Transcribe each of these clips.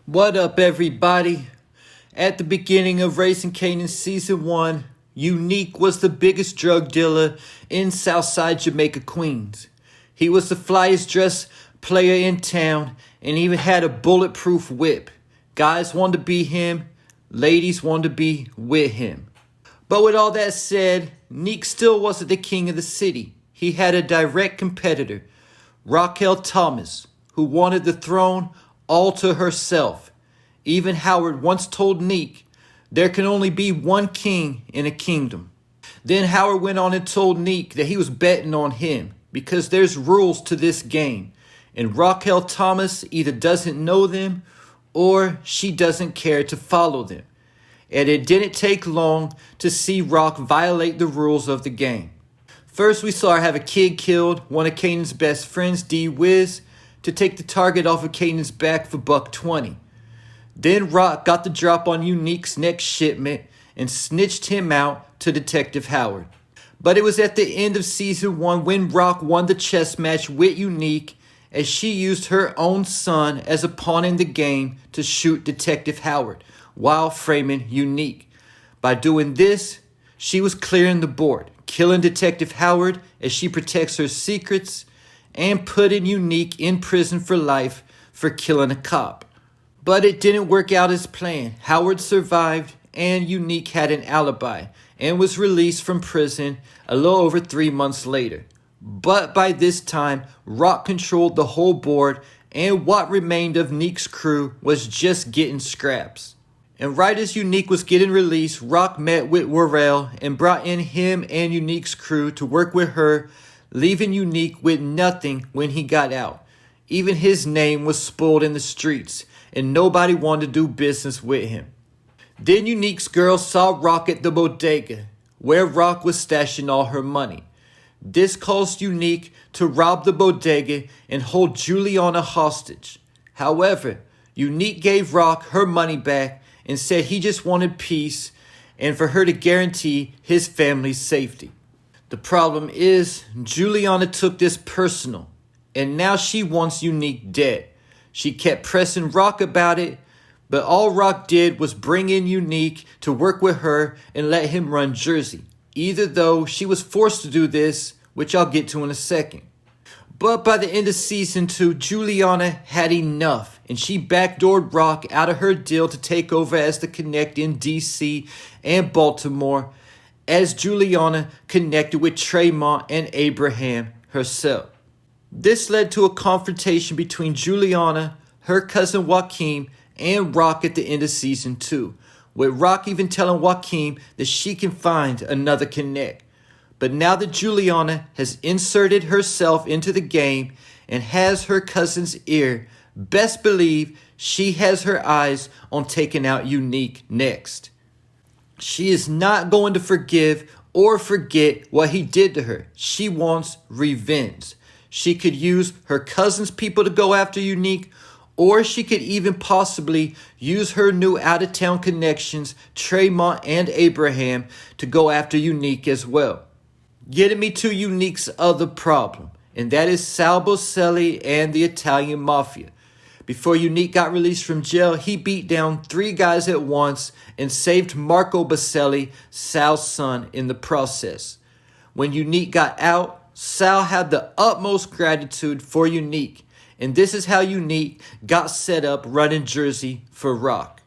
What up, everybody? At the beginning of Racing Kanan Season 1, Unique was the biggest drug dealer in Southside Jamaica, Queens. He was the flyest dressed player in town and even had a bulletproof whip. Guys wanted to be him, ladies wanted to be with him. But with all that said, Neek still wasn't the king of the city. He had a direct competitor, Raquel Thomas, who wanted the throne all to herself. Even Howard once told Neek, there can only be one king in a kingdom. Then Howard went on and told Neek that he was betting on him because there's rules to this game, and Raquel Thomas either doesn't know them or she doesn't care to follow them. And it didn't take long to see Rock violate the rules of the game. First, we saw her have a kid killed, one of Kanan's best friends, D-Wiz, to take the target off of Kanan's back for $120. Then Rock got the drop on Unique's next shipment and snitched him out to Detective Howard. But it was at the end of Season 1 when Rock won the chess match with Unique, as she used her own son as a pawn in the game to shoot Detective Howard while framing Unique. By doing this, she was clearing the board, killing Detective Howard as she protects her secrets, and putting Unique in prison for life for killing a cop. But it didn't work out as planned. Howard survived and Unique had an alibi and was released from prison a little over 3 months later. But by this time, Rock controlled the whole board and what remained of Neek's crew was just getting scraps. And right as Unique was getting released, Rock met with Warrell and brought in him and Unique's crew to work with her, leaving Unique with nothing when he got out. Even his name was spoiled in the streets, and nobody wanted to do business with him. Then Unique's girl saw Rock at the bodega, where Rock was stashing all her money. This caused Unique to rob the bodega and hold Juliana hostage. However, Unique gave Rock her money back and said he just wanted peace and for her to guarantee his family's safety. The problem is, Juliana took this personal, and now she wants Unique dead. She kept pressing Rock about it, but all Rock did was bring in Unique to work with her and let him run Jersey, either though she was forced to do this, which I'll get to in a second. But by the end of Season 2, Juliana had enough, and she backdoored Rock out of her deal to take over as the Connect in DC and Baltimore, as Juliana connected with Tremont and Abraham herself. This led to a confrontation between Juliana, her cousin Joaquin, and Rock at the end of Season 2, with Rock even telling Joaquin that she can find another Connect. But now that Juliana has inserted herself into the game and has her cousin's ear, best believe she has her eyes on taking out Unique next. She is not going to forgive or forget what he did to her. She wants revenge. She could use her cousin's people to go after Unique, or she could even possibly use her new out-of-town connections, Tremont and Abraham, to go after Unique as well. Getting me to Unique's other problem, and that is Sal Bocelli and the Italian Mafia. Before Unique got released from jail, he beat down 3 guys at once and saved Marco Bocelli, Sal's son, in the process. When Unique got out, Sal had the utmost gratitude for Unique, and this is how Unique got set up running Jersey for Rock.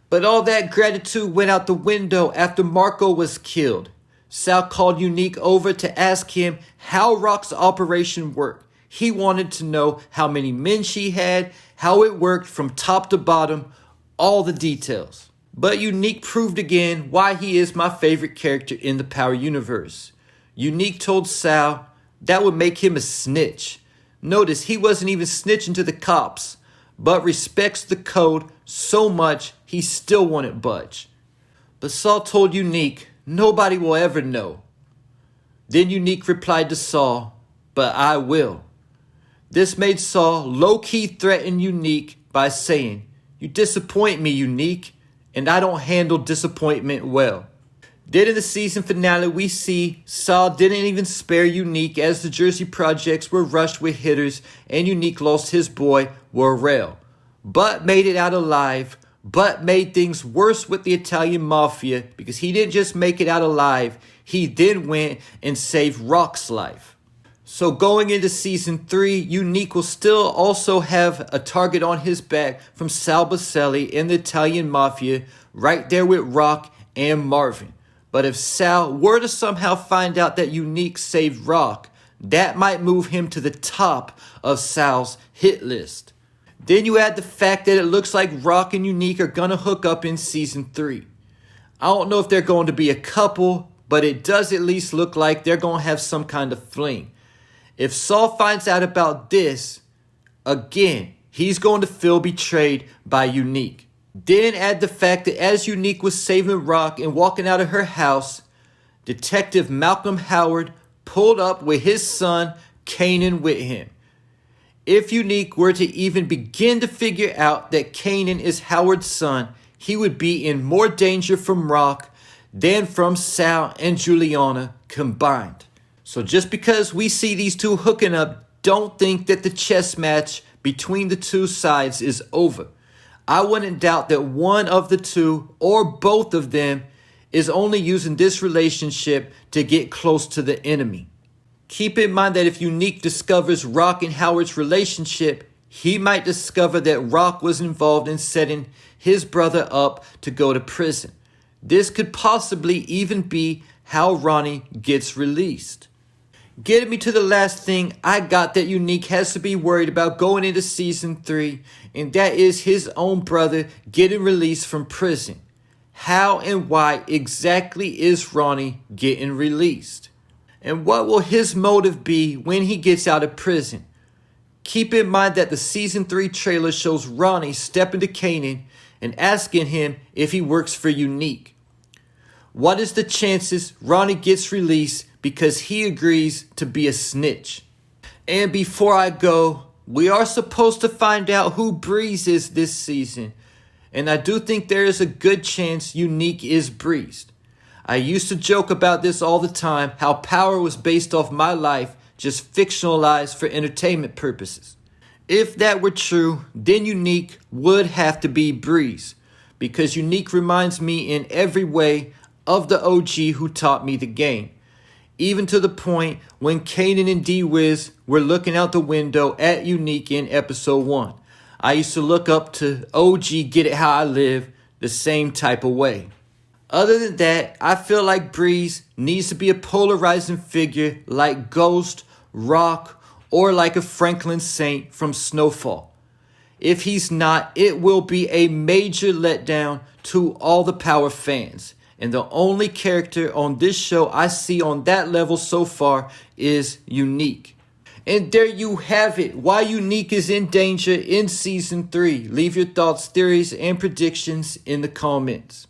But all that gratitude went out the window after Marco was killed. Sal called Unique over to ask him how Rock's operation worked. He wanted to know how many men she had, how it worked from top to bottom, all the details. But Unique proved again why he is my favorite character in the Power universe. Unique told Sal that would make him a snitch. Notice he wasn't even snitching to the cops, but respects the code so much he still wouldn't budge. But Saul told Unique nobody will ever know. Then Unique replied to Saul, but I will. This made Saul low-key threaten Unique by saying, you disappoint me, Unique, and I don't handle disappointment well. Then in the season finale, we see Saul didn't even spare Unique as the Jersey projects were rushed with hitters and Unique lost his boy, Warrell. but made it out alive, but made things worse with the Italian mafia because he didn't just make it out alive, he then went and saved Rock's life. So going into season 3, Unique will still also have a target on his back from Sal Buscemi and the Italian mafia right there with Rock and Marvin. But if Sal were to somehow find out that Unique saved Rock, that might move him to the top of Sal's hit list. Then you add the fact that it looks like Rock and Unique are gonna hook up in season 3. I don't know if they're going to be a couple, but it does at least look like they're gonna have some kind of fling. If Saul finds out about this, again, he's going to feel betrayed by Unique. Then add the fact that as Unique was saving Rock and walking out of her house, Detective Malcolm Howard pulled up with his son, Kanan, with him. If Unique were to even begin to figure out that Kanan is Howard's son, he would be in more danger from Rock than from Sal and Juliana combined. So just because we see these two hooking up, don't think that the chess match between the two sides is over. I wouldn't doubt that one of the two or both of them is only using this relationship to get close to the enemy. Keep in mind that if Unique discovers Rock and Howard's relationship, he might discover that Rock was involved in setting his brother up to go to prison. This could possibly even be how Ronnie gets released. Getting me to the last thing I got that Unique has to be worried about going into season 3, and that is his own brother getting released from prison. How and why exactly is Ronnie getting released? And what will his motive be when he gets out of prison? Keep in mind that the season 3 trailer shows Ronnie stepping to Kanan and asking him if he works for Unique. What is the chances Ronnie gets released because he agrees to be a snitch? And before I go, we are supposed to find out who Breeze is this season. And I do think there is a good chance Unique is Breeze. I used to joke about this all the time, how Power was based off my life, just fictionalized for entertainment purposes. If that were true, then Unique would have to be Breeze, because Unique reminds me in every way of the OG who taught me the game. Even to the point when Kanan and D-Wiz were looking out the window at Unique in episode 1. I used to look up to OG Get It How I Live the same type of way. Other than that, I feel like Breeze needs to be a polarizing figure like Ghost, Rock, or like a Franklin Saint from Snowfall. If he's not, it will be a major letdown to all the Power fans. And the only character on this show I see on that level so far is Unique. And there you have it, why Unique is in danger in season 3. Leave your thoughts, theories, and predictions in the comments.